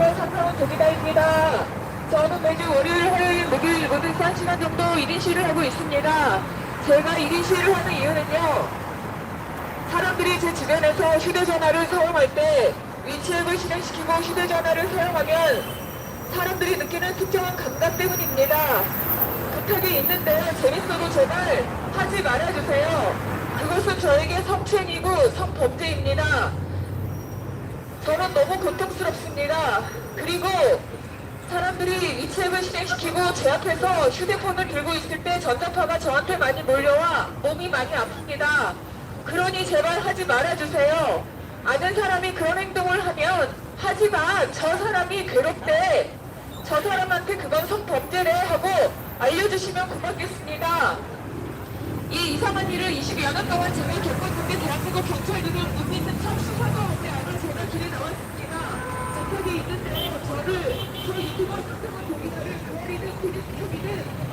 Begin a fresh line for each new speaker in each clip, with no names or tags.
유튜버 삼성은 조기다입니다. 저는 매주 월요일, 화요일, 목요일 모두 1시간 정도 1인 시위를 하고 있습니다. 제가 1인 시위를 하는 이유는요, 사람들이 제 주변에서 휴대전화를 사용할 때 위치앱을 실행시키고 휴대전화를 사용하면 사람들이 느끼는 특정한 감각 때문입니다. 급하게 있는데 재밌어도 제발 하지 말아주세요. 그것은 저에게 성추행이고 성범죄입니다. 저는 너무 고통스럽습니다. 그리고 사람들이 위치앱을 실행시키고 제 앞에서 휴대폰을 들고 있을 때 전자파가 저한테 많이 몰려와 몸이 많이 아픕니다. 그러니 제발 하지 말아주세요. 아는 사람이 그런 행동을 하면 하지만 저 사람이 괴롭대, 저 사람한테 그건 성범죄래 하고 알려주시면 고맙겠습니다. 이 이상한 일을 20여 년 동안 제가 겪었는데 대한민국 경찰들은 못 믿는 참 수사가 없지 않아 제가 길에 나왔습니다. 접하게 있는데 저를, 저 유튜버 상상한 동의자를 교리든 기득기득이든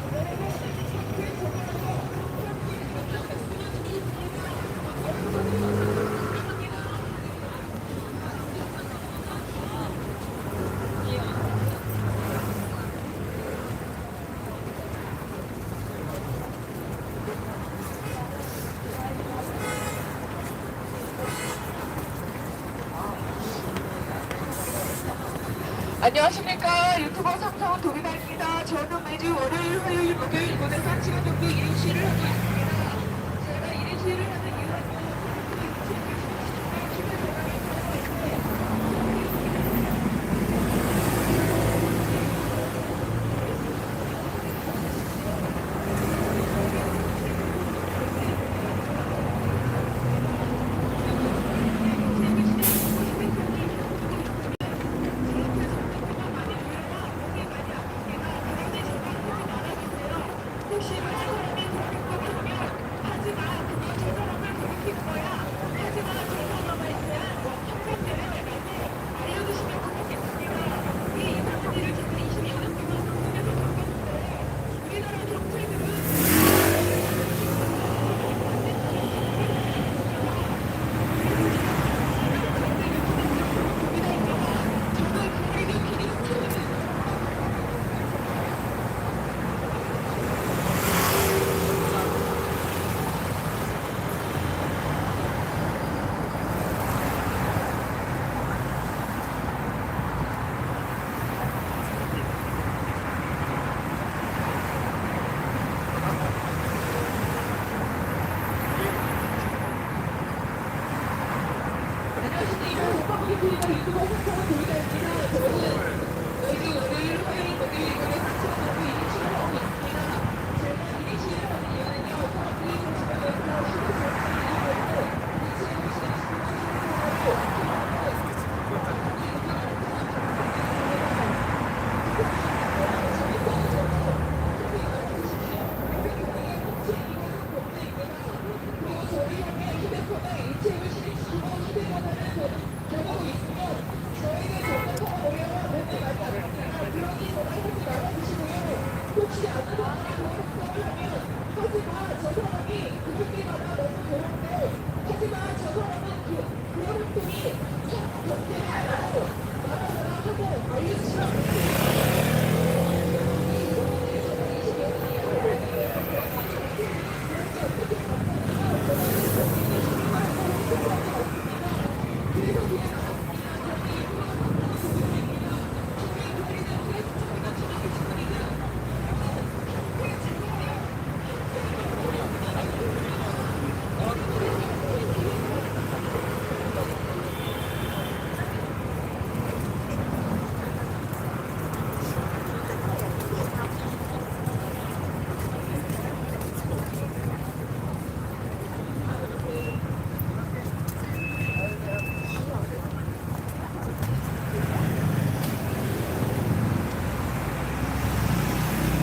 안녕하십니까. 유튜버 삼성은 도리다입니다. 저는 매주 월요일, 화요일, 목요일 모두 1시간 정도 1인 시위를 하고 있습니다. 제가 1인 시위를 하는 이유는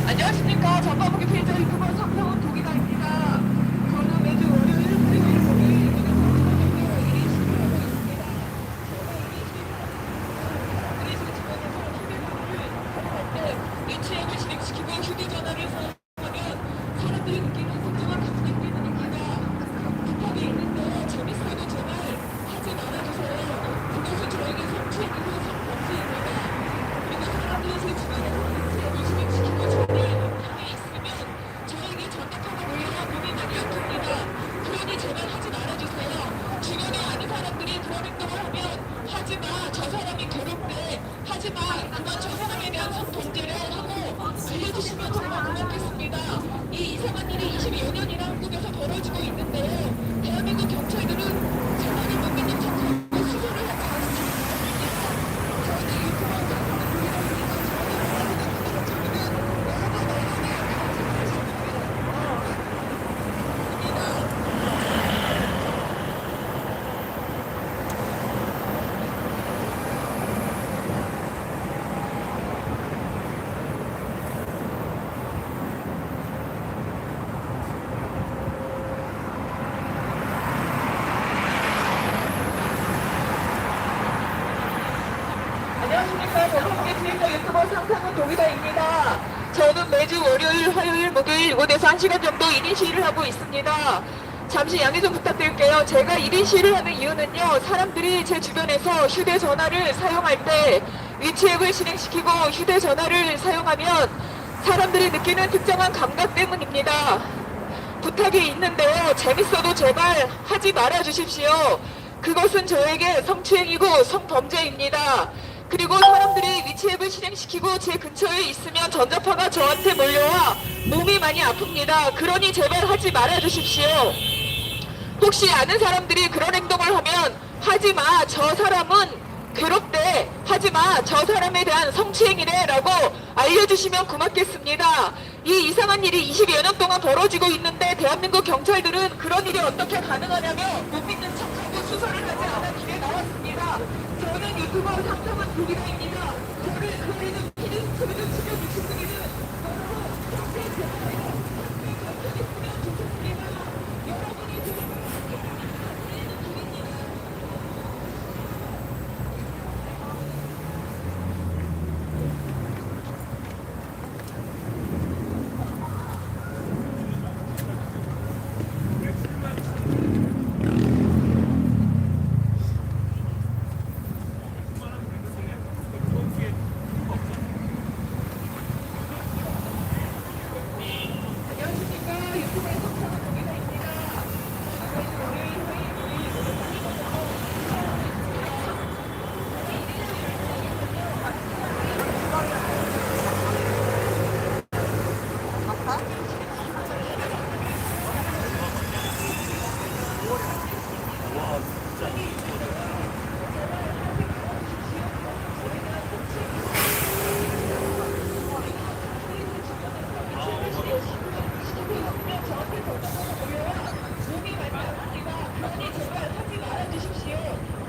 안녕하십니까. 전방북이 필자 유튜버 삼성은 도기다입니다. 저는 매주 월요일, 화요일, 목요일 모두 1인 시위를 하고 있습니다. 그래서 주변에서 휴대전화를 사용할 때 위치앱을 실행시키고 휴대전화를 사용하면 사람들이 느끼는 특정한 감정 때문입니다. 급하게 있는데 재밌어도 제발 하지 말아주세요. 그것은 저에게 성추행이고 성범죄입니다. 그건 저 사람에 대한 성범죄를 하고 알려주시면 정말 고맙겠습니다. 이 이상한 일이 22여 년이나 한국에서 벌어지고 있는데요. 대한민국 경찰들은 사람이 못 믿는 척하고 수사를 하지 않습니다. 저희는 유튜버 안녕하십니까. 더불어민주당 트위터 유튜버 상상은 도기다입니다. 저는 매주 월요일, 화요일, 목요일 이곳에서 1시간 정도 1인 시위를 하고 있습니다. 잠시 양해 좀 부탁드릴게요. 제가 1인 시위를 하는 이유는요. 사람들이 제 주변에서 휴대전화를 사용할 때 위치앱을 실행시키고 휴대전화를 사용하면 사람들이 느끼는 특정한 감각 때문입니다. 부탁이 있는데요. 재밌어도 제발 하지 말아 주십시오. 그것은 저에게 성추행이고 성범죄입니다. 그리고 사람들이 위치앱을 실행시키고 제 근처에 있으면 전자파가 저한테 몰려와 몸이 많이 아픕니다. 그러니 제발 하지 말아 주십시오. 혹시 아는 사람들이 그런 행동을 하면 하지마, 저 사람은 괴롭대, 하지마, 저 사람에 대한 성추행이래 라고 알려주시면 고맙겠습니다. 이 이상한 일이 20여 년 동안 벌어지고 있는데 대한민국 경찰들은 그런 일이 어떻게 가능하냐며 못 믿는 척하고 수사를 하지 않아 길에 나왔습니다. 저는 유튜버 상상은 도기다입니다. 저를 그리는 피디스크를 죽여주신 분이는 여러분 그렇게 제발요. 그렇게 했으면 좋겠습니다. 여러분이 안녕하십니까. 유튜브의 성상은 도기다입니다.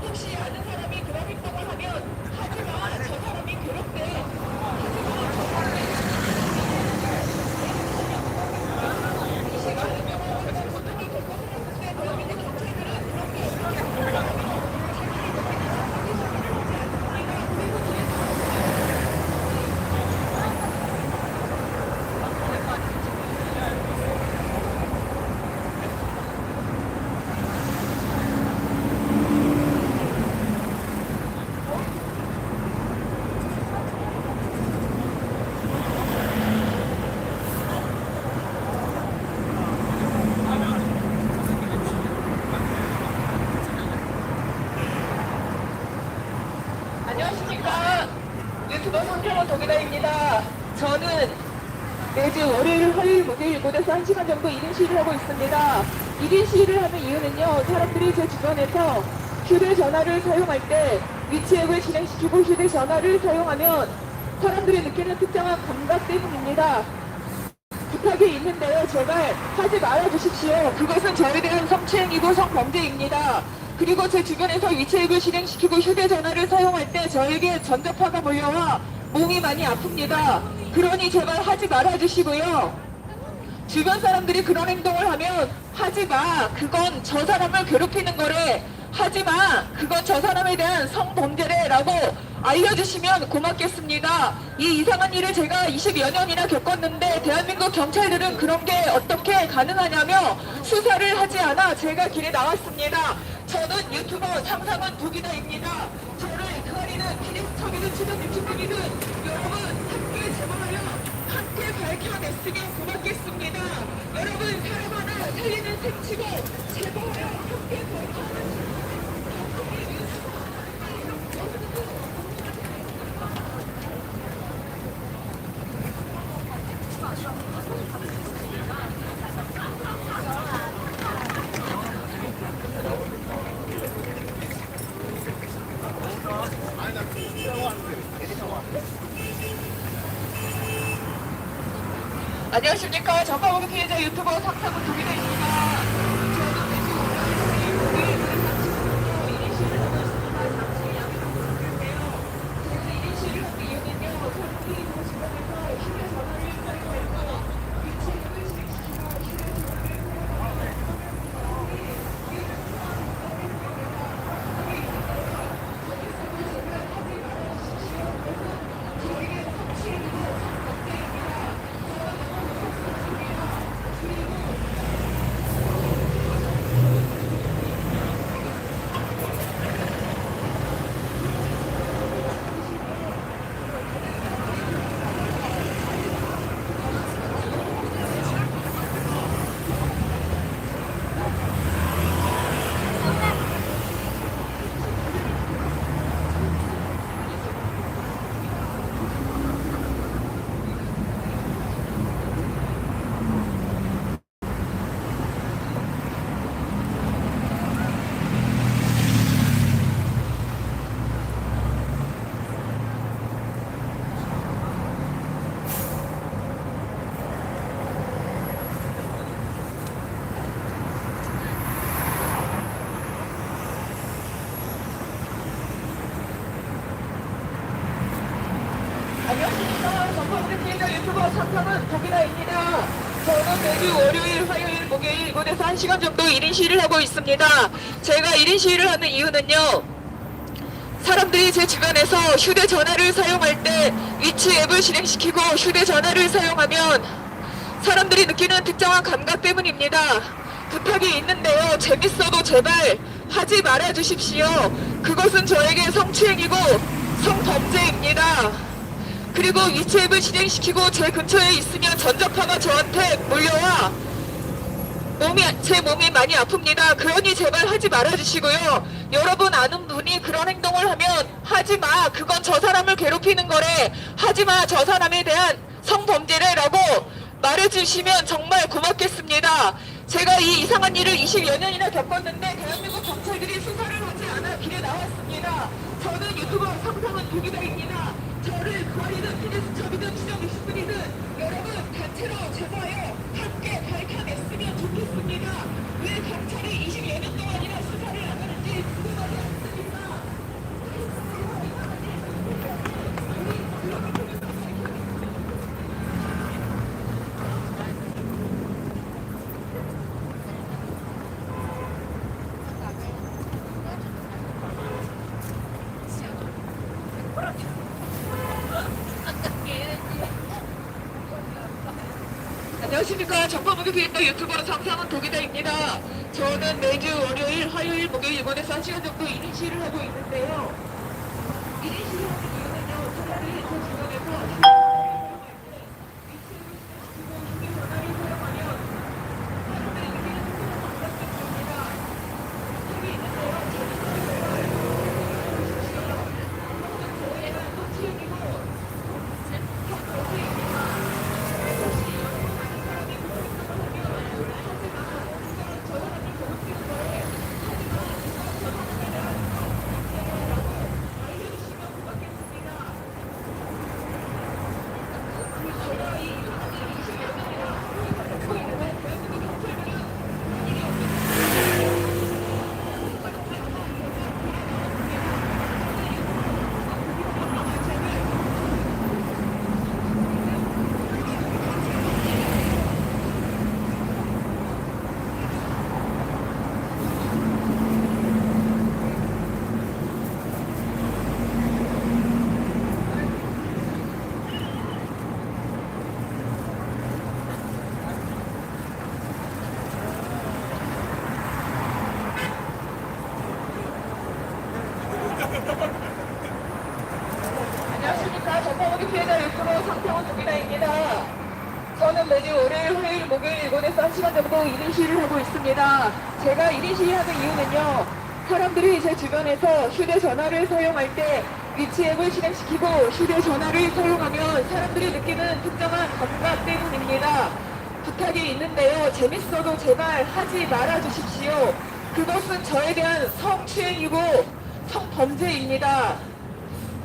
혹시 아는 사람이 그런 행동을 하면 하지마, 저 사람이 괴롭대. 안녕하십니까. 유튜버 성태원 도기다입니다. 저는 매주 월요일, 화요일, 목요일 이곳에서 1시간 정도 1인 시위를 하고 있습니다. 1인 시위를 하는 이유는요. 사람들이 제 주변에서 휴대전화를 사용할 때 위치앱을 실행시키고 휴대전화를 사용하면 사람들이 느끼는 특정한 감각 때문입니다. 부탁이 있는데요. 제발 하지 말아 주십시오. 그것은 저에 대한 성추행이고 성범죄입니다. 그리고 제 주변에서 위치앱을 실행시키고 휴대전화를 사용할 때 저에게 전자파가 몰려와 몸이 많이 아픕니다. 그러니 제발 하지 말아 주시고요. 주변 사람들이 그런 행동을 하면 하지마, 그건 저 사람을 괴롭히는 거래, 하지마, 그건 저 사람에 대한 성범죄래 라고 알려주시면 고맙겠습니다. 이 이상한 일을 제가 20여 년이나 겪었는데 대한민국 경찰들은 그런 게 어떻게 가능하냐며 수사를 하지 않아 제가 길에 나왔습니다. 저는 유튜버 상상은 도기다입니다. 저를 가리는 피디수첩이든 치든 유튜브이든 여러분 함께 제발요, 함께 밝혀냈으면 고맙겠습니다. 여러분 사람 하나 살리는 셈치고 제발요 함께 밝혀냈으면 안녕하십니까. 전파보기 피해자 유튜버 상상은 도기다입니다. 저는 매주 월요일 목요일 1인시를 하고 있습니다. 잠시 양해 부탁드릴게요. 제가 1인시를 한 이유는요. 사람들이 그 주변에서 휴대전화를 사용해서 위치를 실행시키고 휴대전화를 안녕하십니까. 전파보기 피해자 유튜버 상상은 도기다입니다. 저는 매주 월요일, 화요일, 목요일 이곳에서 1시간 정도 1인 시위를 하고 있습니다. 제가 1인 시위를 하는 이유는요. 사람들이 제 주변에서 휴대전화를 사용할 때 위치 앱을 실행시키고 휴대전화를 사용하면 사람들이 느끼는 특정한 감각 때문입니다. 부탁이 있는데요. 재밌어도 제발 하지 말아 주십시오. 그것은 저에게 성추행이고 성범죄입니다. 그리고 위치 앱을 실행시키고 제 근처에 있으면 전자파가 저한테 몰려와 제 몸이 많이 아픕니다. 그러니 제발 하지 말아주시고요. 여러분 아는 분이 그런 행동을 하면 하지마. 그건 저 사람을 괴롭히는 거래. 하지마. 저 사람에 대한 성범죄래라고 말해주시면 정말 고맙겠습니다. 제가 이 이상한 일을 20여 년이나 겪었는데 대한민국 경찰들이 수사를 하지 않아 길에 나왔습니다. 저는 유튜버 상상은 도기다입니다. 저를 구하리든 피해수첩이든 추적 20분이든 여러분 단체로 제발요 함께 밝혀냈으면 좋겠습니다. 왜 경찰이 20여 년 동안이나 수사를 안 하는지 궁금하지 않습니다. 안녕하십니까. 정보보기 피해자 유튜버 상상은 도기다입니다. 저는 매주 월요일, 화요일, 목요일 이곳에서 1시간 정도 1인 시위를 하고 있는데요. 1인 시위를 하는 이유는요. 차라리 제 주변에서 안녕하십니까. 전파보기 피해자 유튜버 상평원 도기다입니다. 저는 매주 월요일, 화요일, 목요일 이곳에서 1시간 정도 1인 시위를 하고 있습니다. 제가 1인 시위하는 이유는요. 사람들이 제 주변에서 휴대전화를 사용할 때 위치 앱을 실행시키고 휴대전화를 사용하면 사람들이 느끼는 특정한 감각 때문입니다. 부탁이 있는데요. 재밌어도 제발 하지 말아 주십시오. 그것은 저에 대한 성추행이고 성범죄입니다.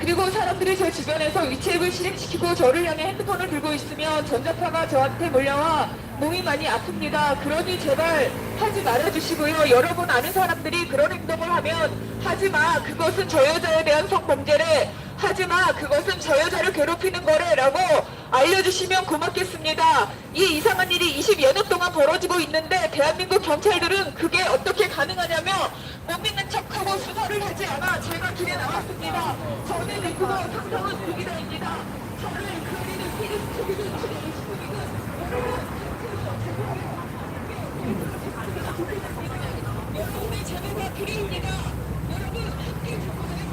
그리고 사람들이 제 주변에서 위치앱을 실행시키고 저를 향해 핸드폰을 들고 있으면 전자파가 저한테 몰려와 몸이 많이 아픕니다. 그러니 제발 하지 말아주시고요. 여러분 아는 사람들이 그런 행동을 하면 하지마, 그것은 저 여자에 대한 성범죄래, 하지마, 그것은 저 여자를 괴롭히는 거래 라고 알려주시면 고맙겠습니다. 이 이상한 일이 20여 년 동안 벌어지고 있는데 대한민국 경찰들은 그게 어떻게 가능하냐며 못 믿는 척하고 수사를 하지 않아 제가 길에 나왔습니다. 저는 유튜버 상상은 국이다입니다. 저를 그리는 피리스톡이든 피리스톡이든 여러분의 자녀가 필요입니다. 여러분 함께 적어요.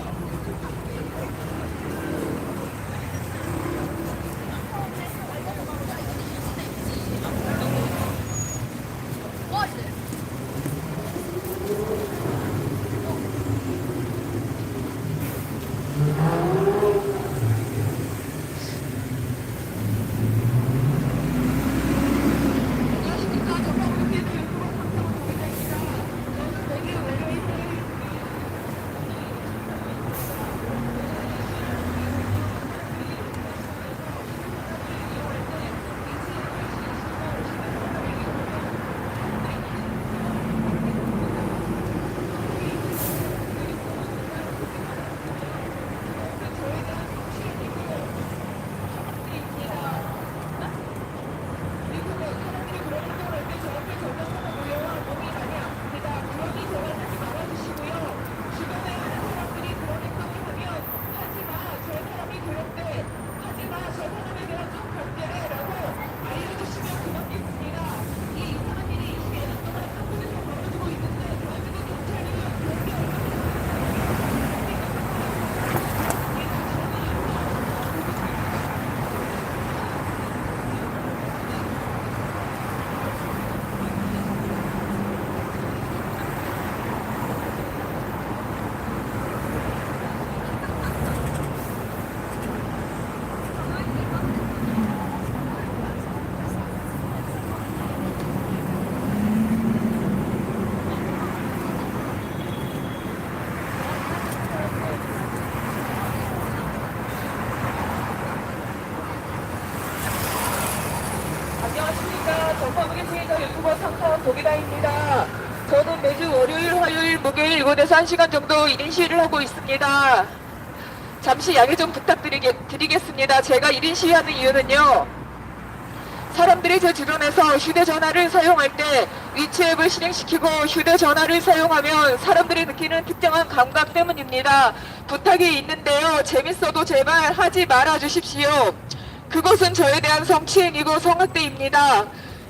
안녕하십니까. 전파국의 피해자 유튜버 상사원 도기다입니다. 저는 매주 월요일, 화요일, 목요일 이곳에서 1시간 정도 1인 시위를 하고 있습니다. 잠시 양해 좀 부탁드리겠습니다. 제가 1인 시위하는 이유는요, 사람들이 제 주변에서 휴대전화를 사용할 때 위치앱을 실행시키고 휴대전화를 사용하면 사람들이 느끼는 특정한 감각 때문입니다. 부탁이 있는데요, 재밌어도 제발 하지 말아 주십시오. 그것은 저에 대한 성추행이고 성학대입니다.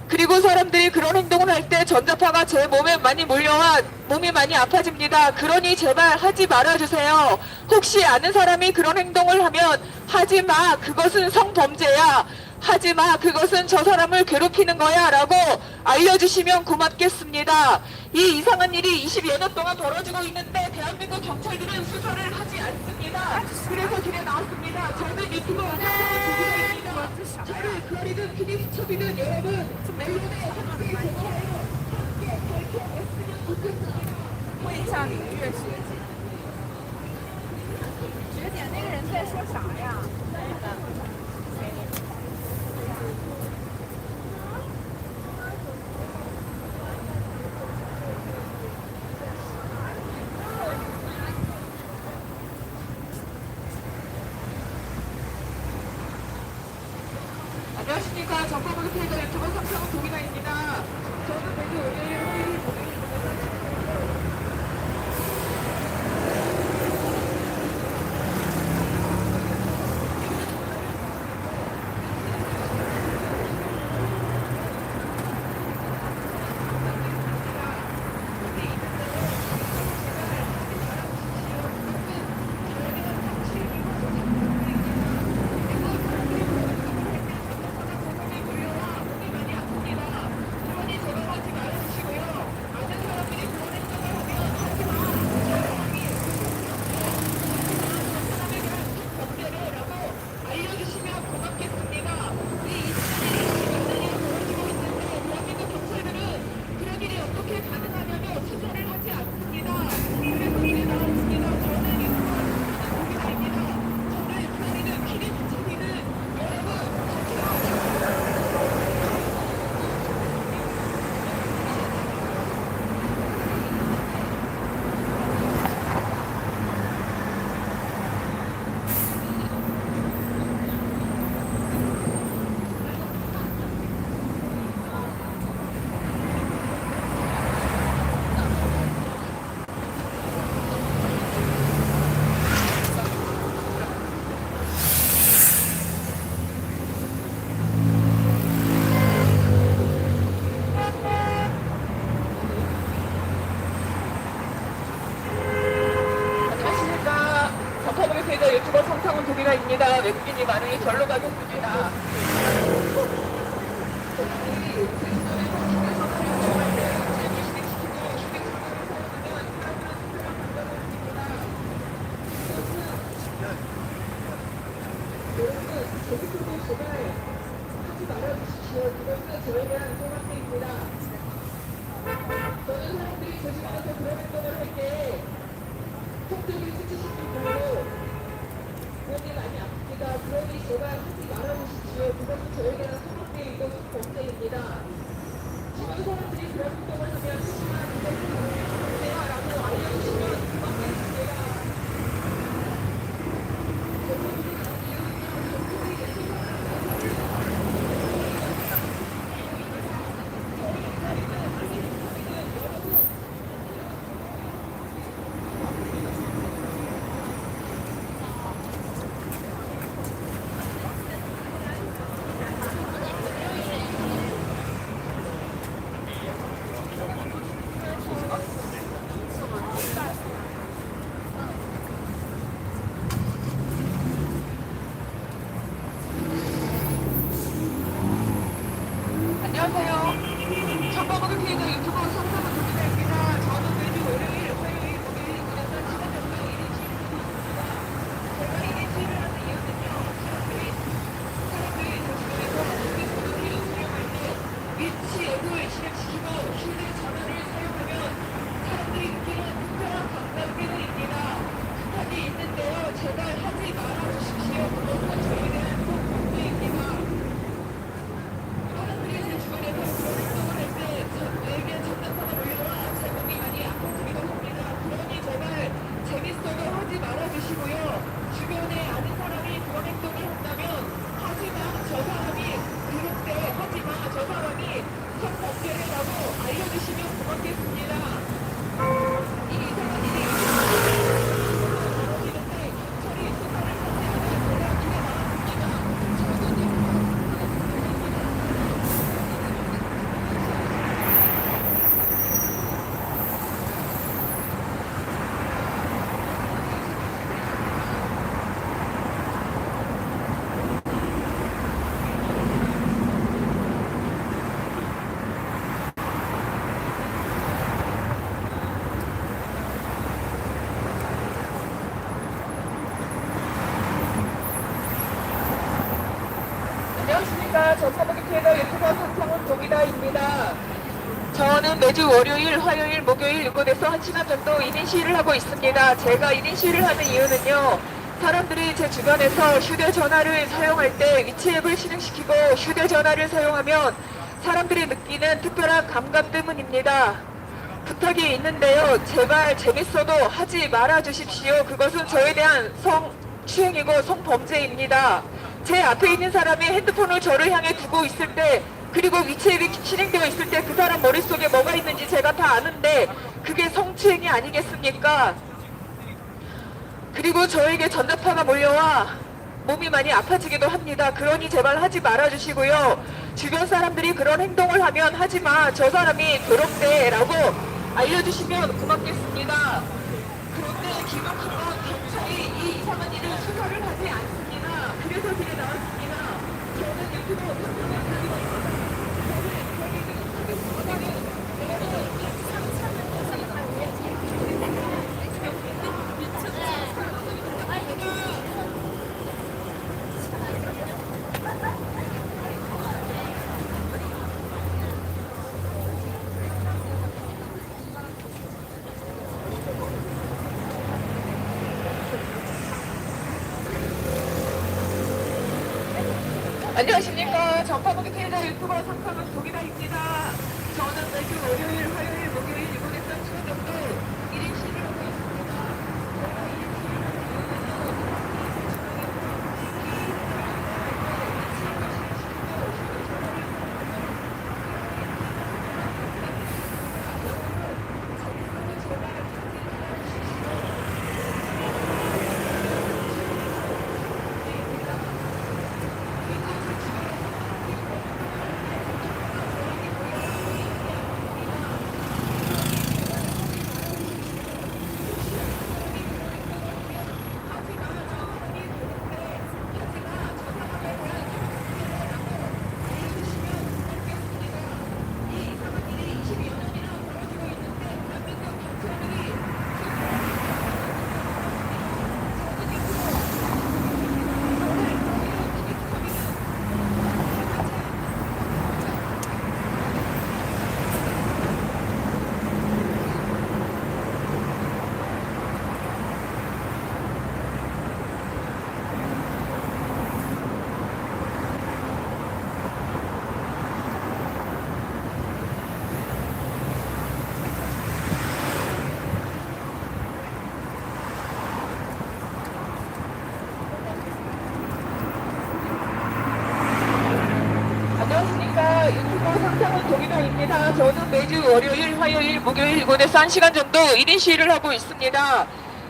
그리고 사람들이 그런 행동을 할 때 전자파가 제 몸에 많이 몰려와 몸이 많이 아파집니다. 그러니 제발 하지 말아주세요. 혹시 아는 사람이 그런 행동을 하면 하지마, 그것은 성범죄야, 하지마, 그것은 저 사람을 괴롭히는 거야 라고 알려주시면 고맙겠습니다. 이 이상한 일이 20여 년 동안 벌어지고 있는데 대한민국 경찰들은 수사를 하지 않습니다. 그래서 길에 나왔습니다. 저는 유튜버 안녕하세요. 저를 그리든 피디수첩이든 여러분 멜론에 함께 제거하여 함께 밝혀냈으면 좋겠습니다.
问一下领略学姐，学姐那个人在说啥呀？
안녕하십니까. 전파국의 피해자 유튜버 상상원 도기나입니다. 저는 매주 월요일, 화요일, 목요일 굉장히 많이 절로 가겠습니다. 저는 사람들이 제 집안에서 그런 행동을 할 때 속들이 수치시키고 몸이 많이 아픕니다. 그러니 제발 하지 말아주십시오. 그것은 저에게 대한 소극적이고 범죄입니다. 주변 사람들이 그런 행동을 하면 하지만 그것은 범죄라고 알려주시면 고맙겠습니다. 안녕하세요. 정보보도 피해자 유튜버 성사문 조기자입니다. 저는 매주 월요일, 화요일, 목요일, 그래서 시간 정도 1인치 제가 1인치를 하는 이유는요. 사람들이 저 주변에서 모든 소득기를 사용할 때 위치 앱을 실행시키고 휴대전화를 사용하면 사람들이 느끼는 특별한 감각 때문입니다. 부탁이 있는데요. 제발 하지 말아주십시오. 그것은 저에 대한 폭범죄입니다. 사람들이 제 주변에서 그런 행동을 할 때 저에게 장난감을 올려와 제 몸이 많이 아파지기도 합니다. 그러니 제발 재밌어도 하지 말아주시고요. 주변에 아는 사람이 그런 행동을 한다면 하지마, 저 사람이 그렇대, 하지마, 저 사람이 성범죄라고 알려주시면 고맙겠습니다. 이 이상한 일이 벌어지는데 저리 수사를 하지 않아 제가 길에 나왔습니다. 저는 안녕하십니까. 저 사복의 피해자 유튜버 상상훈 동이다입니다. 저는 매주 월요일, 화요일, 목요일 이곳에서 1시간 정도 1인 시위를 하고 있습니다. 제가 1인 시위를 하는 이유는요. 사람들이 제 주변에서 휴대전화를 사용할 때 위치 앱을 실행시키고 휴대전화를 사용하면 사람들이 느끼는 특별한 감각 때문입니다. 부탁이 있는데요. 제발 재밌어도 하지 말아 주십시오. 그것은 저에 대한 성추행이고 성범죄입니다. 제 앞에 있는 사람이 핸드폰을 저를 향해 두고 있을 때 그리고 위치 앱이 실행되어 있을 때 그 사람 머릿속에 뭐가 있는지 제가 다 아는데 그게 성추행이 아니겠습니까? 그리고 저에게 전자파가 몰려와 몸이 많이 아파지기도 합니다. 그러니 제발 하지 말아주시고요. 주변 사람들이 그런 행동을 하면 하지마, 저 사람이 더럽대 라고 알려주시면 고맙겠습니다. 그런데 기록하면 경찰이 이 이상한 일을 수사를 하지 않습니다. 그래서 길에 나왔습니다. 저는 유튜브 안녕하십니까. 전파국의 피해자 유튜버 상상은 독이다입니다. 저는 매주 월요일, 화요일, 목요일 이곳에서 시간 정도 1인 시위를 하고 있습니다. 유튜버 상상은 동의다입니다. 저는 매주 월요일, 화요일, 목요일 이곳에서 1시간 정도 1인 시위를 하고 있습니다.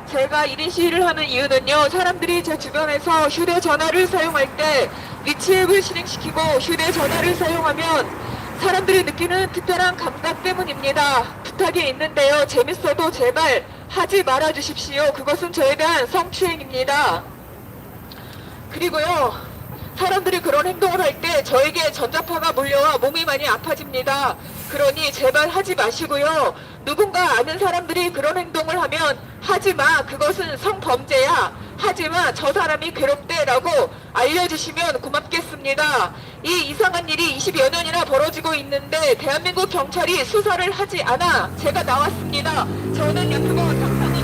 제가 1인 시위를 하는 이유는요, 사람들이 제 주변에서 휴대전화를 사용할 때 위치 앱을 실행시키고 휴대전화를 사용하면 사람들이 느끼는 특별한 감각 때문입니다. 부탁이 있는데요, 재밌어도 제발 하지 말아 주십시오. 그것은 저에 대한 성추행입니다. 그리고요, 사람들이 그런 행동을 할 때 저에게 전자파가 몰려와 몸이 많이 아파집니다. 그러니 제발 하지 마시고요. 누군가 아는 사람들이 그런 행동을 하면 하지 마. 그것은 성범죄야. 하지 마. 저 사람이 괴롭대. 라고 알려주시면 고맙겠습니다. 이 이상한 일이 20여 년이나 벌어지고 있는데 대한민국 경찰이 수사를 하지 않아 제가 나왔습니다. 저는 유튜버 상상은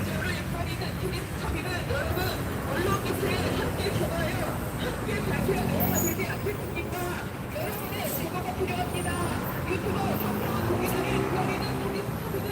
저를 역할이는 TV스타비는 여러분 언론기술에 함께 좋아요. 함께 발표가 되지 않겠습니까? 여러분의 제보가 필요합니다. 유튜버 상상은 동의들이 역할이는 TV스타비는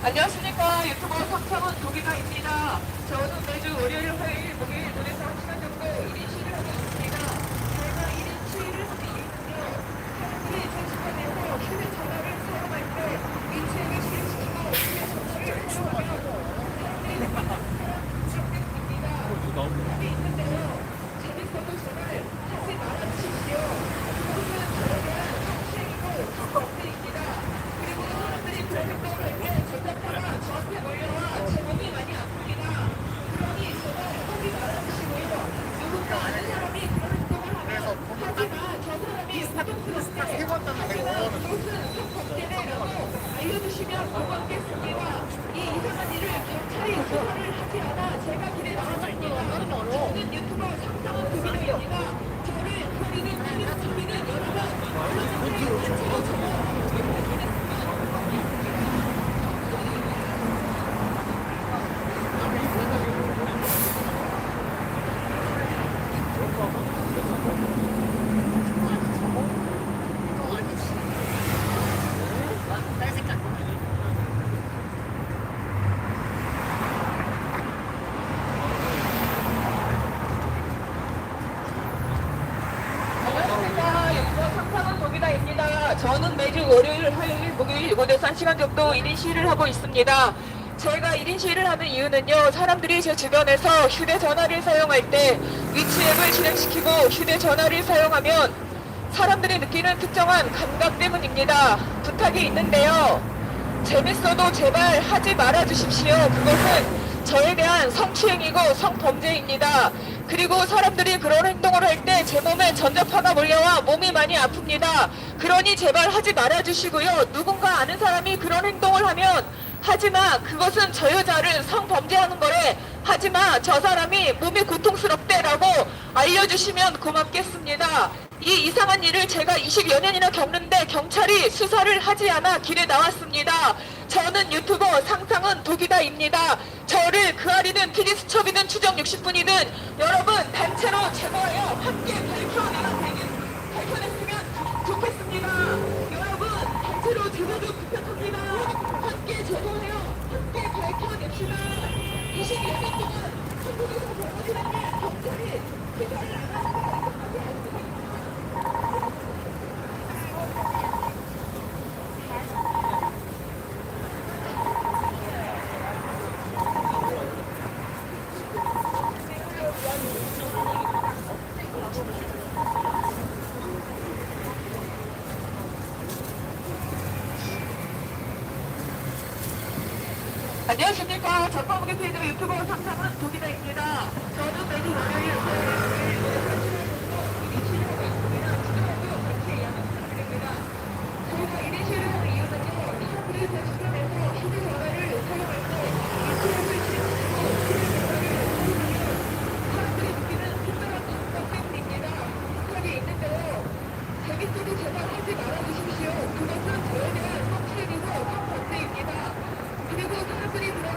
안녕하십니까. 유튜버 상상은 도기가입니다. 저는 매주 월요일, 화요일, 목요일 눈에서 1시간 정도 1인 시위를 하고 있습니다. 제가 1인 시위를 하는 이유는요, 사람들이 제 주변에서 휴대전화를 사용할 때 위치앱을 실행시키고 휴대전화를 사용하면 사람들이 부탁드립니다. 부탁이 있는데요, 재밌어도 제발 하지 말아주십시오. 그것은 저에 대한 성추행이고 성범죄입니다. 그리고 사람들이 그런 행동을 할 때 전자파가 저한테 몰려와 제 몸이 많이 아픕니다. 그러니 제발 하지 말아주시고요. 누군가 아는 사람이 그런 행동을 하면 하지 마. 저 사람이 고통스럽대. 하지 마. 그것은 성범죄래라고 알려주시면 고맙겠습니다. 이 이상한 일을 경찰이 수사를 하지 않아 제가 길에 나왔습니다. 저는 유튜버 상상은 도기입니다. 저를 버리는 TV스타비는 여러분 안녕하십니까. 유튜버 상상은 도기다입니다. 저는 매주 월요일, 화요일, 목요일 이곳에서 1시간 정도 1인 시위를 하고 있습니다. 제가 1인 시위를 하는 이유는요, 사람들이 제 주변에서 휴대전화를 사용할 때 위치 앱을 실행시키고 휴대전화를 사용하면 사람들이 느끼는 특정한 감각 때문입니다. 부탁이 있는데요, 재밌어도 제발 하지 말아 주십시오. 그것은 저에 대한 성추행이고 성범죄입니다. 그리고 사람들이 그런 행동을 할 때 제 몸에 전자파가 몰려와 몸이 많이 아픕니다. 그러니 제발 하지 말아 주시고요. 누군가 아는 사람이 그런 행동을 하면 하지마. 그것은 저 여자를 성범죄하는 거래. 하지마. 저 사람이 몸이 고통스럽대. 라고 알려주시면 고맙겠습니다. 이 이상한 일을 제가 20여 년이나 겪는데 경찰이 수사를 하지 않아 길에 나왔습니다. 저는 유튜버 상상은 도기다입니다. 저를 그아리든 TV수첩이든 추정 60분이든 여러분 단체로 제보하여 함께 발표냈으면 좋겠습니다. 여러분 단체로 제보도 부탁합니다. 함께 제보하여 함께 밝혀냅시다. 20여 년 동안 한국에서 벌어지는 일 경찰이 수사를 안 하는 안녕하십니까. 전파무게 페이지 유튜버 상상은 도기다입니다. 저는 매주 월요일 저희가 1인 시위를 하는 이유는요, 사람들이 제 주변에서 휴대전화를 사용할 때 위치앱을 실행시키고 사람들이 느끼는 특별한 감각 때문입니다. 부탁이 있는데요, 재밌어도 제발 하지 말아주십시오. 그것은 저에 대한 성추행이고 성범죄입니다. 그리고 사람들이 그런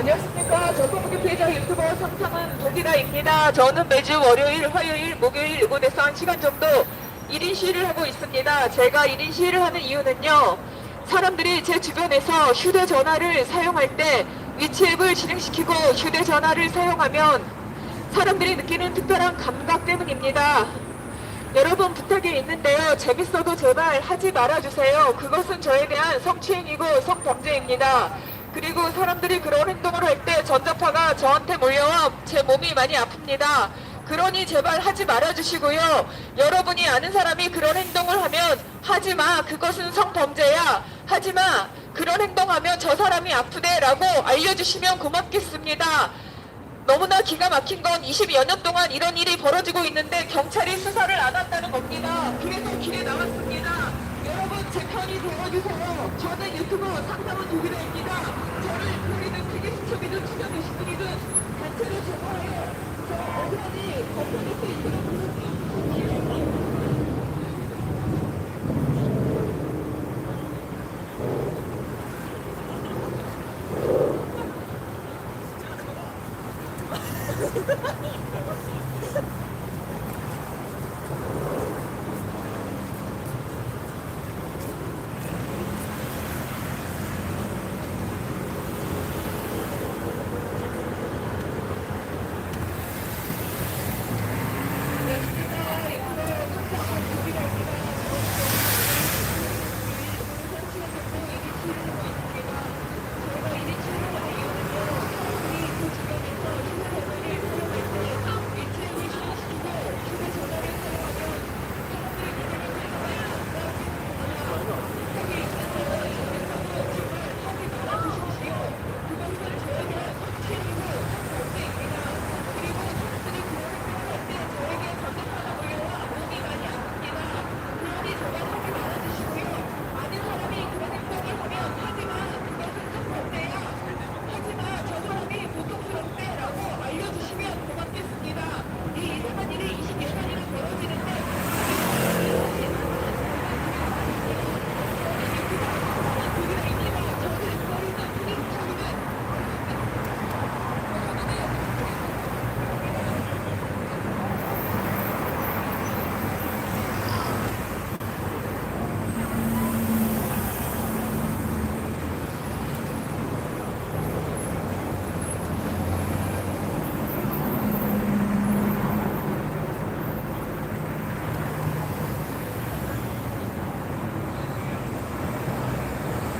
안녕하십니까. 전국무기 피해자 유튜버 성상은 도기다입니다. 저는 매주 월요일, 화요일, 목요일 이곳에서 1시간 정도 1인 시위를 하고 있습니다. 제가 1인 시위를 하는 이유는요. 사람들이 제 주변에서 휴대전화를 사용할 때 위치앱을 진행시키고 휴대전화를 사용하면 사람들이 느끼는 특별한 감각 때문입니다. 여러분 부탁이 있는데요. 재밌어도 제발 하지 말아주세요. 그것은 저에 대한 성추행이고 성범죄입니다. 그리고 사람들이 그런 행동을 할 때 전자파가 저한테 몰려와 제 몸이 많이 아픕니다. 그러니 제발 하지 말아주시고요. 여러분이 아는 사람이 그런 행동을 하면 하지마, 그것은 성범죄야, 하지마, 그런 행동하면 저 사람이 아프대 라고 알려주시면 고맙겠습니다. 너무나 기가 막힌 건 20여 년 동안 이런 일이 벌어지고 있는데 경찰이 수사를 안 한다는 겁니다. 그래서 길에 나왔습니다. 여러분 제 편이 되어주세요. 저는 유튜버 상상은 도기다입니다. 저를 보이든 되게 시청이든 투명 게시글이든 단체로 제보하여 저 억울하니 검토할 수 있도록 부탁드립니다.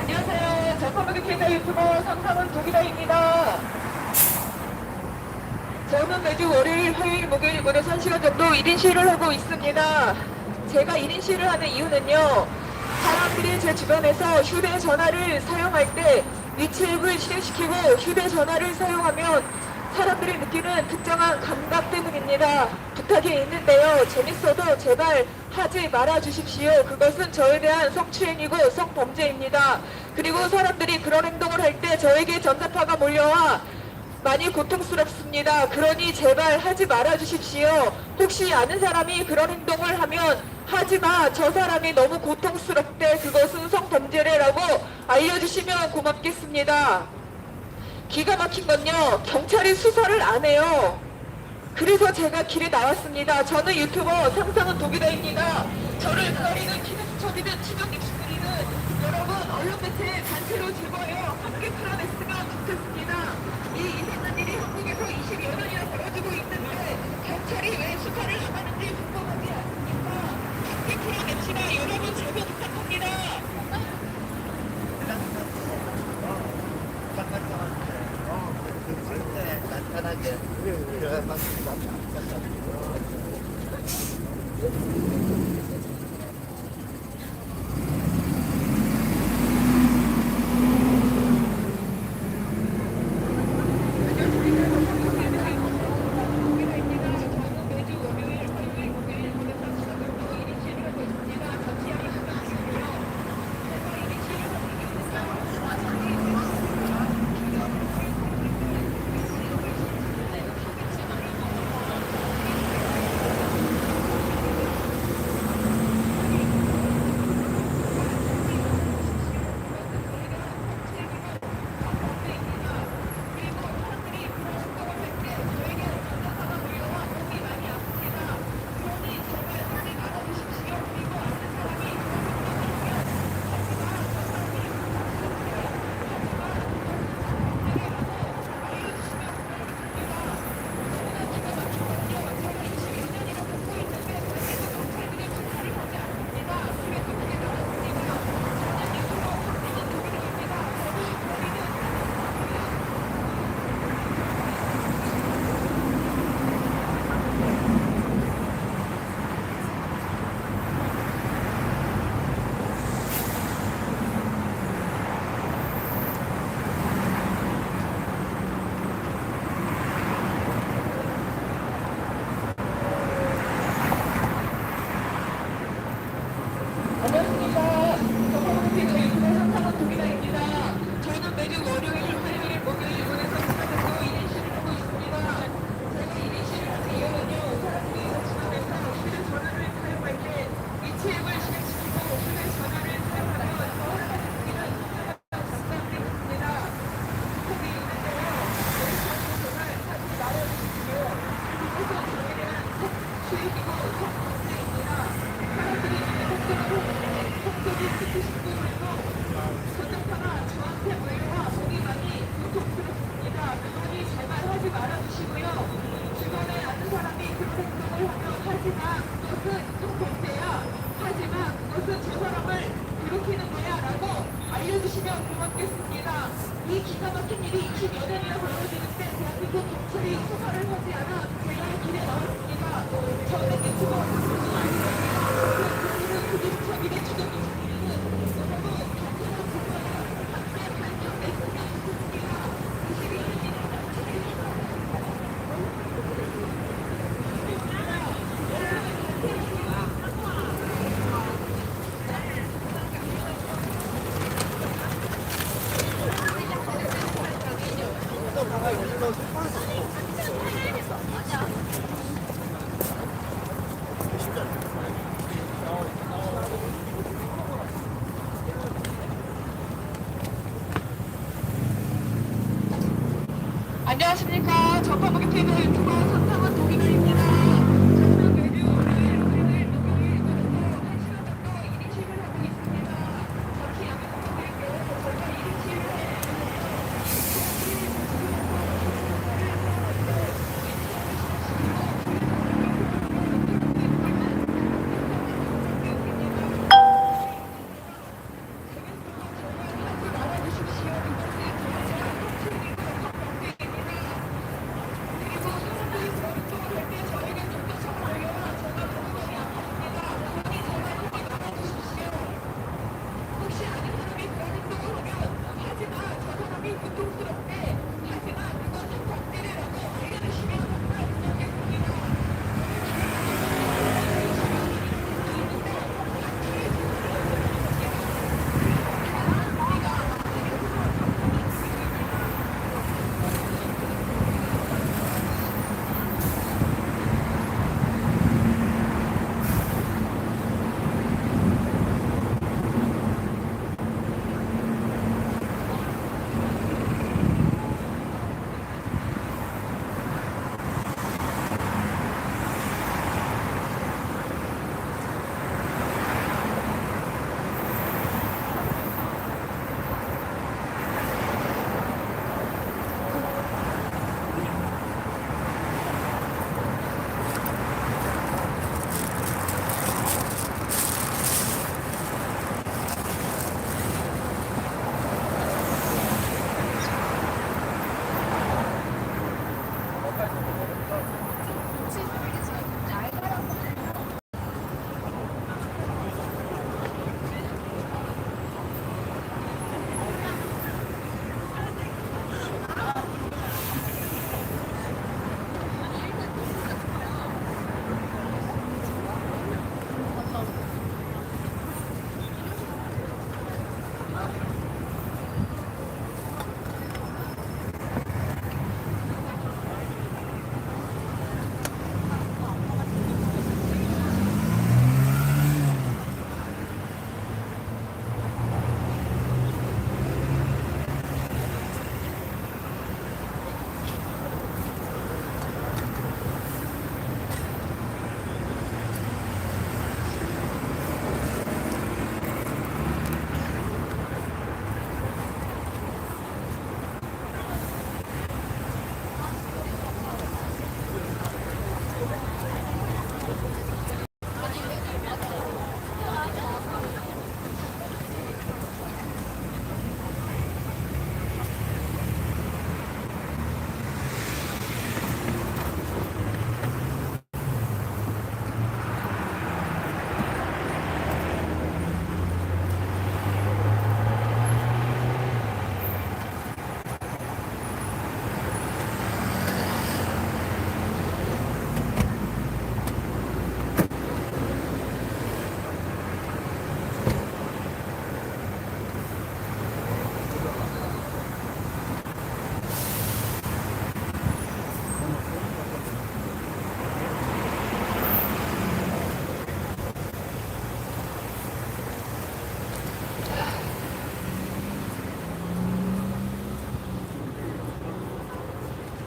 안녕하세요. 전국무기 피해자 유튜버 상상은 도기다입니다. 저는 매주 월요일, 화요일, 목요일 이곳에서 1시간 정도 1인 시위를 하고 있습니다. 제가 1인 시위를 하는 이유는요. 사람들이 제 주변에서 휴대전화를 사용할 때 위치앱을 실행시키고 휴대전화를 사용하면 사람들이 느끼는 특정한 감각 때문입니다. 부탁이 있는데요. 재밌어도 제발 하지 말아 주십시오. 그것은 저에 대한 성추행이고 성범죄입니다. 그리고 사람들이 그런 행동을 할 때 저에게 전자파가 몰려와 많이 고통스럽습니다. 그러니 제발 하지 말아 주십시오. 혹시 아는 사람이 그런 행동을 하면 하지마, 저 사람이 너무 고통스럽대, 그것은 성범죄래라고 알려주시면 고맙겠습니다. 기가 막힌 건요, 경찰이 수사를 안 해요. 그래서 제가 길에 나왔습니다. 저는 유튜버 상상은 도기다입니다. 저를 가리는 키네스첩이든 치정 입술이든 여러분 언론 매체 단체로 제보하여 함께 풀어냈으면 좋겠습니다. 이 이상한 일이 한국에서 20여 년이나 벌어지고 있는데 경찰이 왜 수사를 안 하는지 궁금하지 않습니까? 함께 풀어냅시다. 여러분 제보 부탁합니다.
간단하게
이 기가 막힌 일이 20여 년이나 벌어지는데 대한민국 경찰이 수사를 하지 않아 제가 길에 나왔습니다. 저는 유튜버 방송을 알고 있습니다. 그 일은 저 일의 주동이 안녕하십니까. 전파보기 TV 유튜버 선상원 도기가입니다. 저는 매주 월요일, 목요일, 오전에 1시간 정도 1인 시위를 하고 있습니다. 잠시 양해 부탁드릴게요. 저희가 1인 시위를 혹시 아는 사람이 그런 행동을 하면 하지마 저 사람이 고통스럽대 하지마 그것은 박대리라고 알려주시면 정말 고맙겠습니다.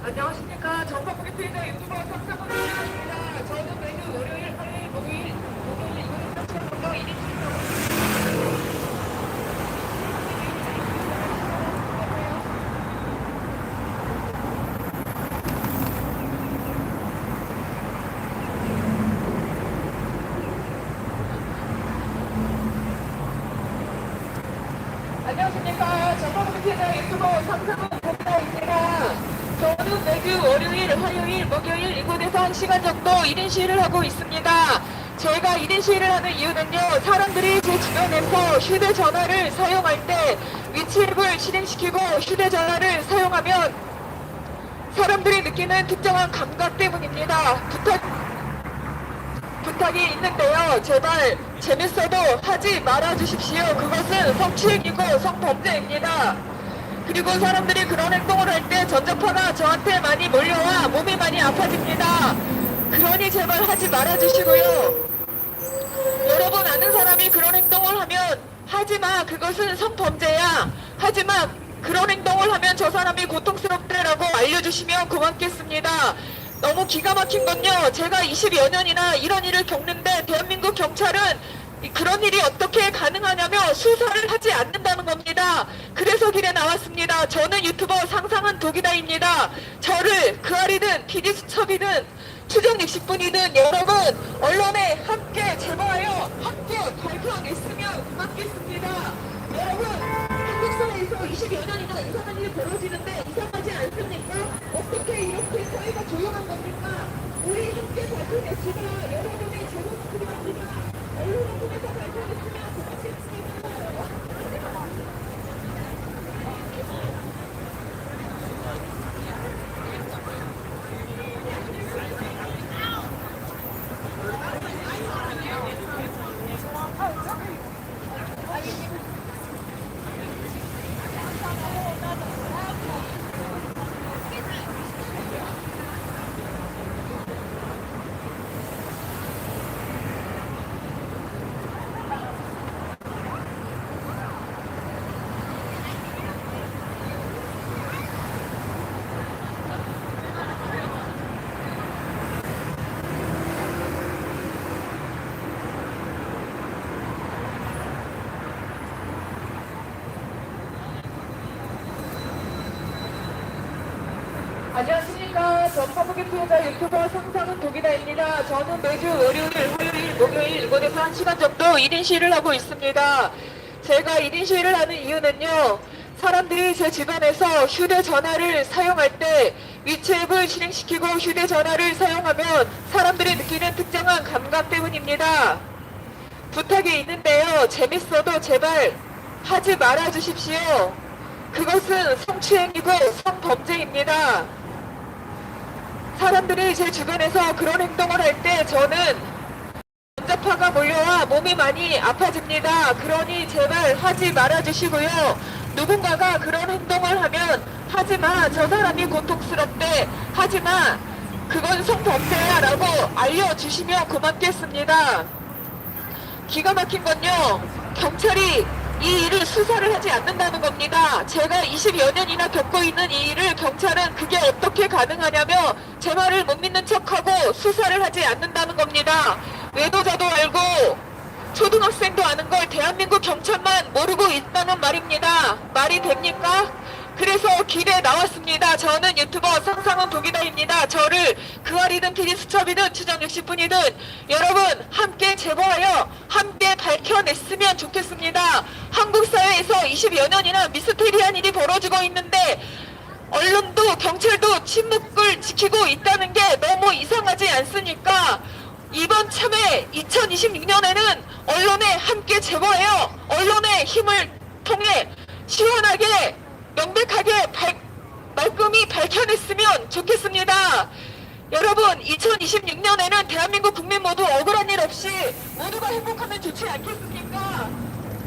안녕하십니까. 전파보기 TV 유튜버 sam상원 도기가입니다. 저는 매주 월요일, 화요일, 목요일, 이거는 3시간 정도 1인 시위를 하고 있습니다. 안녕하십니까. 전파보기 피해자 유튜버 상상은 복다입니다. 저는 매주 월요일, 화요일, 목요일 이곳에서 1시간 정도 1인 시위를 하고 있습니다. 제가 1인 시위를 하는 이유는요, 사람들이 제 주변에서 휴대전화를 사용할 때 위치앱을 실행시키고 휴대전화를 사용하면 사람들이 느끼는 특정한 감각 때문입니다. 부탁이 있는데요. 제발 재밌어도 하지 말아주십시오. 그것은 성추행이고 성범죄입니다. 그리고 사람들이 그런 행동을 할 때 전자파가 저한테 많이 몰려와 몸이 많이 아파집니다. 그러니 제발 하지 말아주시고요. 여러분 아는 사람이 그런 행동을 하면 하지마, 그것은 성범죄야, 하지마, 그런 행동을 하면 저 사람이 고통스럽대라고 알려주시면 고맙겠습니다. 너무 기가 막힌 건요, 제가 20여 년이나 이런 일을 겪는데 대한민국 경찰은 그런 일이 어떻게 가능하냐며 수사를 하지 않는다는 겁니다. 그래서 길에 나왔습니다. 저는 유튜버 상상은 독이다입니다. 저를 그아리든 PD수첩이든 추정 60분이든 여러분 언론에 함께 제보하여 함께 발표하겠으면 고맙겠습니다. 여러분 한국 사회에서 20여 년이나 이상한 일이 벌어지는데 이상하지 않습니까? 어떻게 이렇게 사회가 조용한 겁니까? 우리 함께 발표했으면 여러분의 제보가 필요합니다. 언론을 통해서 발표했으면 고맙겠습니다. 안녕하십니까. 전파국의 피해자 유튜버 상상은 독이다입니다. 저는 매주 월요일, 화요일, 목요일 이곳에서 1시간 정도 1인 시위를 하고 있습니다. 제가 1인 시위를 하는 이유는요, 사람들이 제 주변에서 휴대전화를 사용할 때 위치앱을 실행시키고 휴대전화를 사용하면 사람들이 느끼는 특정한 감각 때문입니다. 부탁이 있는데요, 재밌어도 제발 하지 말아 주십시오. 그것은 성추행이고 성범죄입니다. 사람들이 제 주변에서 그런 행동을 할 때 저는 전자파가 몰려와 몸이 많이 아파집니다. 그러니 제발 하지 말아주시고요. 누군가가 그런 행동을 하면 하지마, 저 사람이 고통스럽대, 하지마, 그건 성범죄야 라고 알려주시면 고맙겠습니다. 기가 막힌 건요, 경찰이 이 일을 수사를 하지 않는다는 겁니다. 제가 20여 년이나 겪고 있는 이 일을 경찰은 그게 어떻게 가능하냐며 제 말을 못 믿는 척하고 수사를 하지 않는다는 겁니다. 외도자도 알고 초등학생도 아는 걸 대한민국 경찰만 모르고 있다는 말입니다. 말이 됩니까? 그래서 길에 나왔습니다. 저는 유튜버 상상은 독이다입니다. 저를 그아리든 PD수첩이든 추정 60분이든 여러분 함께 제보하여 함께 밝혀냈으면 좋겠습니다. 한국 사회에서 20여 년이나 미스테리한 일이 벌어지고 있는데 언론도 경찰도 침묵을 지키고 있다는 게 너무 이상하지 않습니까? 이번 참에 2026년에는 언론에 함께 제보하여 언론의 힘을 통해 시원하게 명백하게 말끔히 밝혀냈으면 좋겠습니다. 여러분 2026년에는 대한민국 국민 모두 억울한 일 없이 모두가 행복하면 좋지 않겠습니까?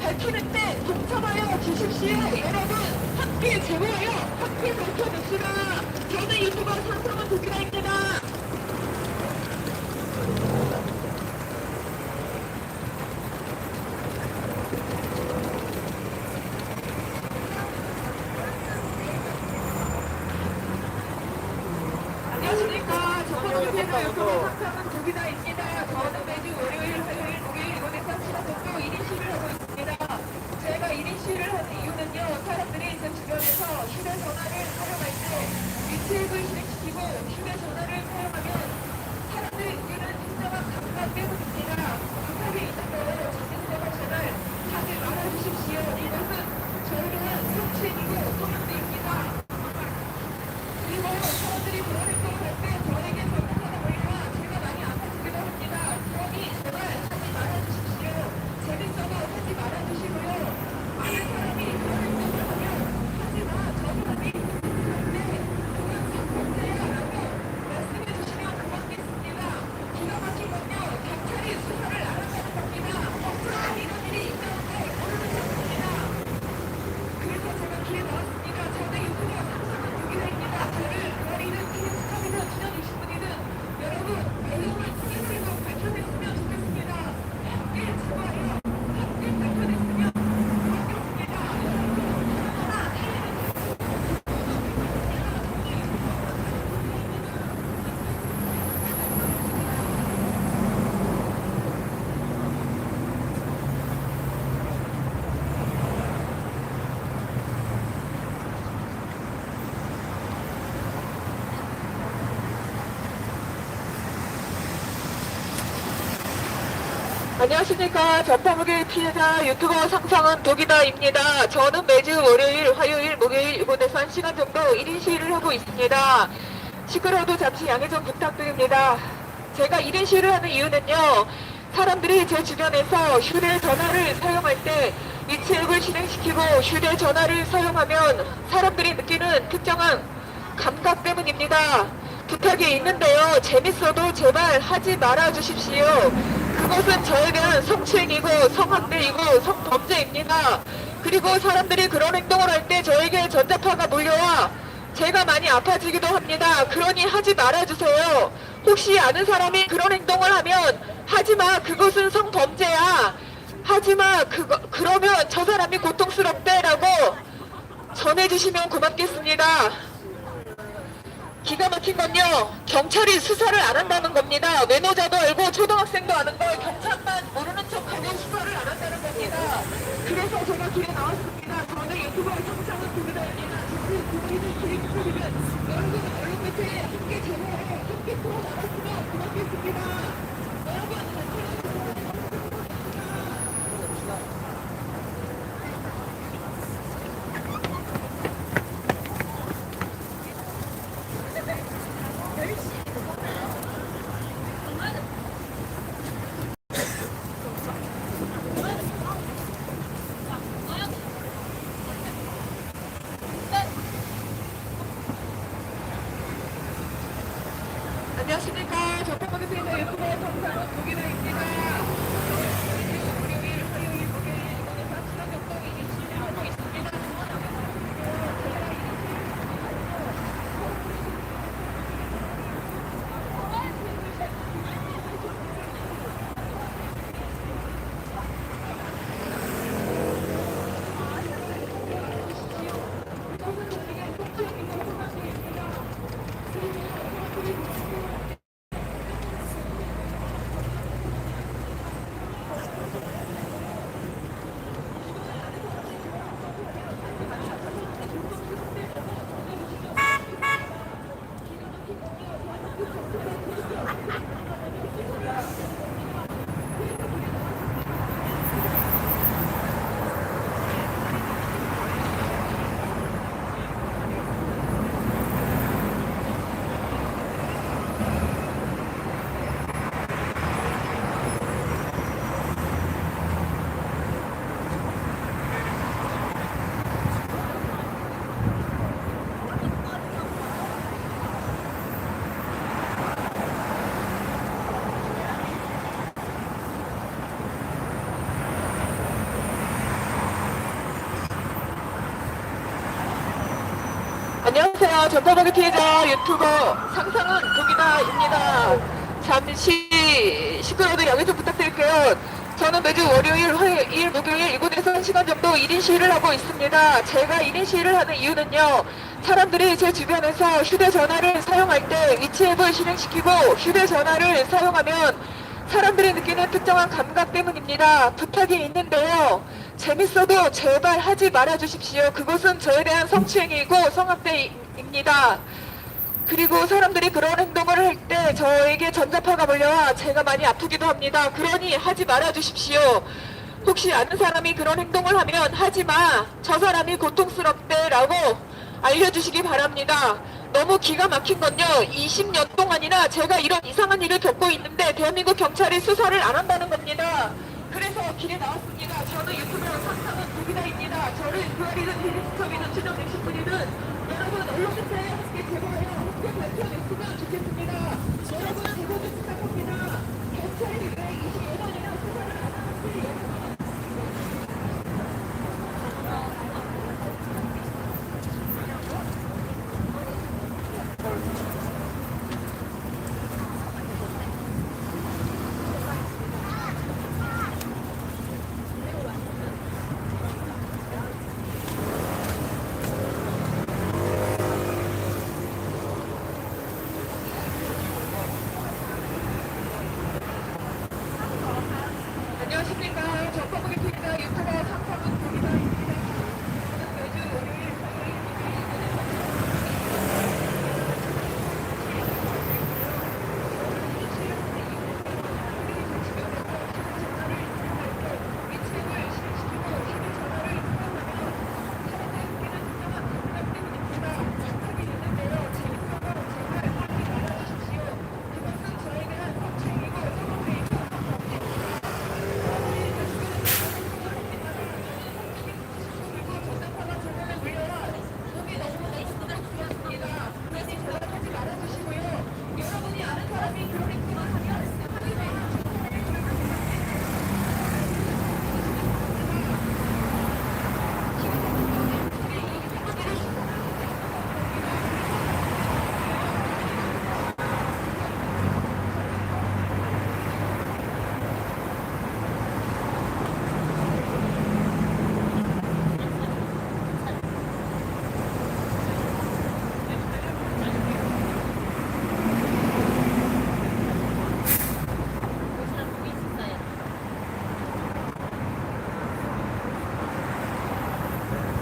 밝히는 때 동참하여 주십시오. 여러분 함께 제보하여 함께 밝혀냅시다. 저는 유튜버 상상은 독이다입니다. 안녕하십니까. 저는 유튜버 상상은 독이다입니다. 저는 매주 월요일, 화요일, 목요일 이곳에서 시간 정도 1인 시위를 하고 있습니다. 제가 1인 시위를 하는 이유는요, 사람들이 제 주변에서 휴대전화를 사용할 때 위치앱을 실행시키고 휴대전화를 사용하면 사람들이 느끼는 특정한 감각 때문입니다. 부탁이 있는데요, 제발 하지 말아주십시오. 이것은 저에 대한 성추행이고 성범죄입니다. 그리고 사람들이 그런 행동을 할 때 저에게 전폭하다 보니까 제가 많이 아파지기도 합니다. 그러니 제발 하지 말아주십시오. 재밌어도 하지 말아주시고요. 많은 사람이 그런 행동을 하면 하지마, 저 사람이 그런데 그건 성범죄야라고 말씀해 주시면 고맙겠습니다. 기가 막힌 건요, 경찰이 수사를 안 한다는 겁니다. 억울한 이런 일이 있다는 걸 모르는 척합니다. 그래서 제가 길에 나왔습니다. 저는 유튜브가 상상한 독일입니다. 저를 머리는 기능스타이든 지나주신 분이든 여러분 내용을 통해서 밝혀냈으면 좋겠습니다. 함께 제발요. 함께 밝혀냈으면 고맙겠습니다. 안녕하십니까. 전파무기 피해자 유튜버 상상은 독이다입니다. 저는 매주 월요일, 화요일, 목요일 이곳에서 1시간 정도 1인 시위를 하고 있습니다. 시끄러워도 잠시 양해 좀 부탁드립니다. 제가 1인 시위를 하는 이유는요, 사람들이 제 주변에서 휴대전화를 사용할 때 위치 앱을 실행시키고 휴대전화를 사용하면 사람들이 느끼는 특정한 감각 때문입니다. 부탁이 있는데요, 재밌어도 제발 하지 말아 주십시오. 그것은 저에 대한 성추행이고 성학대이고 성범죄입니다. 그리고 사람들이 그런 행동을 할 때 저에게 전자파가 몰려와 제가 많이 아파지기도 합니다. 그러니 하지 말아주세요. 혹시 아는 사람이 그런 행동을 하면 하지마, 그것은 성범죄야, 하지마, 그러면 저 사람이 고통스럽대라고 전해주시면 고맙겠습니다. 기가 막힌 건요, 경찰이 수사를 안 한다는 겁니다. 외노자도 알고 초등학생도 아는 걸 경찰만 모르는 척하고 수사를 안 한다는 겁니다. 그래서 제가 길에 나왔습니다. 저는 유튜버 상상은 독이다입니다. 저는 그분이든 기획수이든 여러분 얼른 밑에 함께 제보해 함께 풀어나갔으면 고맙겠습니다. 안녕하십니까. 전파무기 피해자 유튜버 상상은 독이다입니다. 월요일, 화요일, 목요일 이곳에서 1시간 정도 1인 시위를 하고 있습니다. 안녕하세요. 전파무기 피해자 유튜버 상상은 독이다입니다. 잠시 시끄러워도 양해 좀 부탁드릴게요. 저는 매주 월요일, 화요일, 목요일 이곳에서 1시간 정도 1인 시위를 하고 있습니다. 제가 1인 시위를 하는 이유는요, 사람들이 제 주변에서 휴대전화를 사용할 때 위치 앱을 실행시키고 휴대전화를 사용하면 사람들이 느끼는 특정한 감각 때문입니다. 부탁이 있는데요, 재밌어도 제발 하지 말아 주십시오. 그것은 저에 대한 성추행이고 성학대입니다. 그리고 사람들이 그런 행동을 할 때 저에게 전자파가 몰려와 제가 많이 아프기도 합니다. 그러니 하지 말아 주십시오. 혹시 아는 사람이 그런 행동을 하면 하지마. 저 사람이 고통스럽대라고 알려주시기 바랍니다. 너무 기가 막힌 건요. 20년 동안이나 제가 이런 이상한 일을 겪고 있는데 대한민국 경찰이 수사를 안 한다는 겁니다. 그래서 길에 나왔습니다. 저는 유튜브로 상상은 고기다입니다. 저를 그아리든 비리스톱이든 추정되신 분이든 여러분 언론 매체에 함께 제보하여 함께 밝혀냈으면 좋겠습니다. 여러분 제보 좀 부탁합니다. 경찰이 왜 25년이나 수사를 안 하는지. 안녕하십니까. 정보국의 TV다 유튜버 상상은 고기다입니다. 매주 월요일 여러분이 아는 사람이 그런 행동을 하면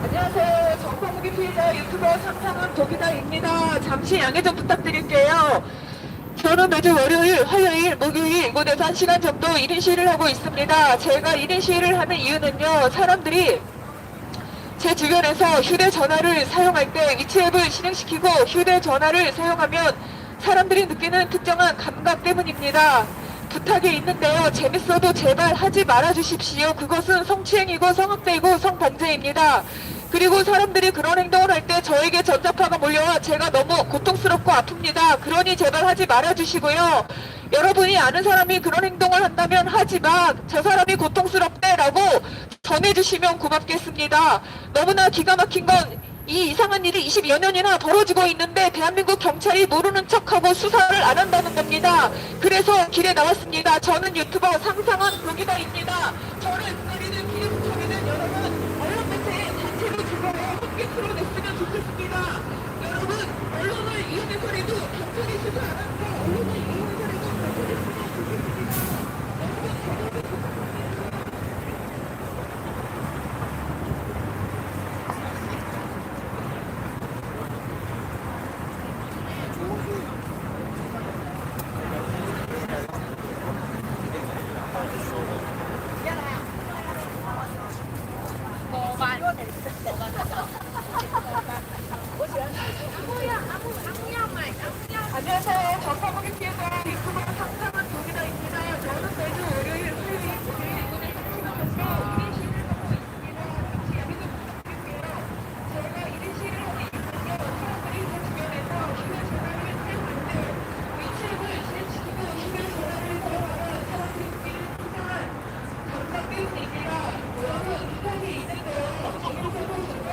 안녕하세요. 정파무기 피해자 유튜버 상상은 도기다입니다. 잠시 양해 좀 부탁드릴게요. 저는 매주 월요일, 화요일, 목요일 이곳에서 1시간 정도 1인 시위를 하고 있습니다. 제가 1인 시위를 하는 이유는요. 사람들이 제 주변에서 휴대전화를 사용할 때 위치 앱을 실행시키고 휴대전화를 사용하면 사람들이 느끼는 특정한 감각 때문입니다. 부탁이 있는데요. 재밌어도 제발 하지 말아 주십시오. 그것은 성추행이고 성학대이고 성범죄입니다. 그리고 사람들이 그런 행동을 할 때 저에게 전자파가 몰려와 제가 너무 고통스럽고 아픕니다. 그러니 제발 하지 말아 주시고요. 여러분이 아는 사람이 그런 행동을 한다면 하지 마. 저 사람이 고통스럽대라고 전해주시면 고맙겠습니다. 너무나 기가 막힌 건 이 이상한 일이 20여 년이나 벌어지고 있는데 대한민국 경찰이 모르는 척하고 수사를 안 한다는 겁니다. 그래서 길에 나왔습니다. 저는 유튜버 상상한 고기다입니다. 저를 기다리는 기름통이는 여러분 언론 매체에 단체로 죽어요. 함께 풀어냈으면 좋겠습니다. 여러분 언론을 이용해서라도 경찰이 수사 안 하고 언론을 이용해서라도 밝혀냈으면 좋겠습니다. 안녕하세요. 전파국의 피해자 유튜버 상상은 도기다입니다. 저는 매주 월요일, 화요일, 목요일 이곳에 3시간 정도 1인 시위를 하고 있습니다. 잠시 양해 좀 부탁드릴게요. 제가 1인 시위를 하고 있는데요. 사람들이 제 주변에서 휴대전화를 사용할 때 위치앱을 실행시키고 휴대전화를 사용하는 사람들이 느끼는 특정한 감각 때문입니다. 여러분 부탁이 있는데요. 재밌어도 제발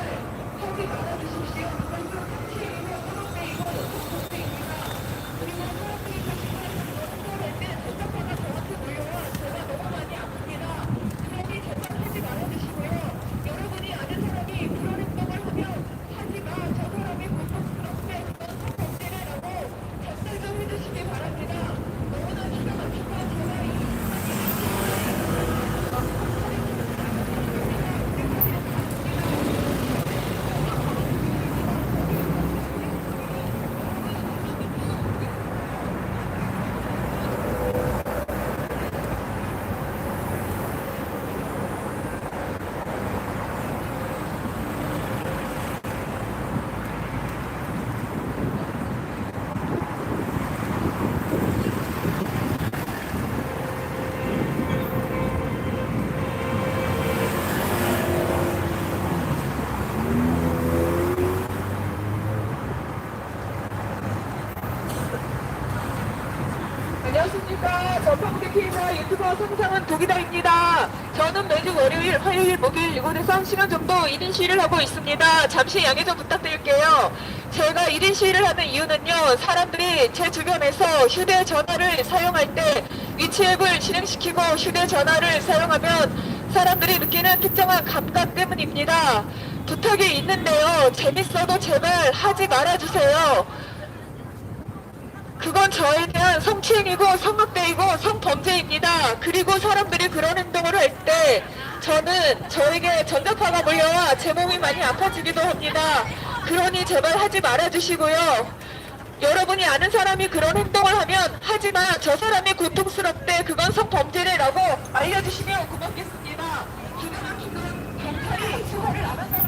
하지 말아주십시오. 그것은 성추행이고 성범죄이고 성범죄입니다. 그리고 안녕하십니까. 전평대 피해자 유튜버 성상은 도기다입니다. 저는 매주 월요일, 화요일, 목요일 이곳에서 1시간 정도 1인 시위를 하고 있습니다. 잠시 양해 좀 부탁드릴게요. 제가 1인 시위를 하는 이유는요, 사람들이 제 주변에서 휴대전화를 사용할 때 위치앱을 실행시키고 휴대전화를 사용하면 사람들이 느끼는 특정한 감각 때문입니다. 부탁이 있는데요, 재밌어도 제발 하지 말아주세요. 그건 저에 대한 성추행이고 성학대이고 성범죄입니다. 그리고 사람들이 그런 행동을 할 때 저는 저에게 전자파가 몰려와 제 몸이 많이 아파지기도 합니다. 그러니 제발 하지 말아주시고요. 여러분이 아는 사람이 그런 행동을 하면 하지마, 저 사람이 고통스럽대, 그건 성범죄래라고 알려주시면 고맙겠습니다. 기존 경찰이 수사를 안 한다고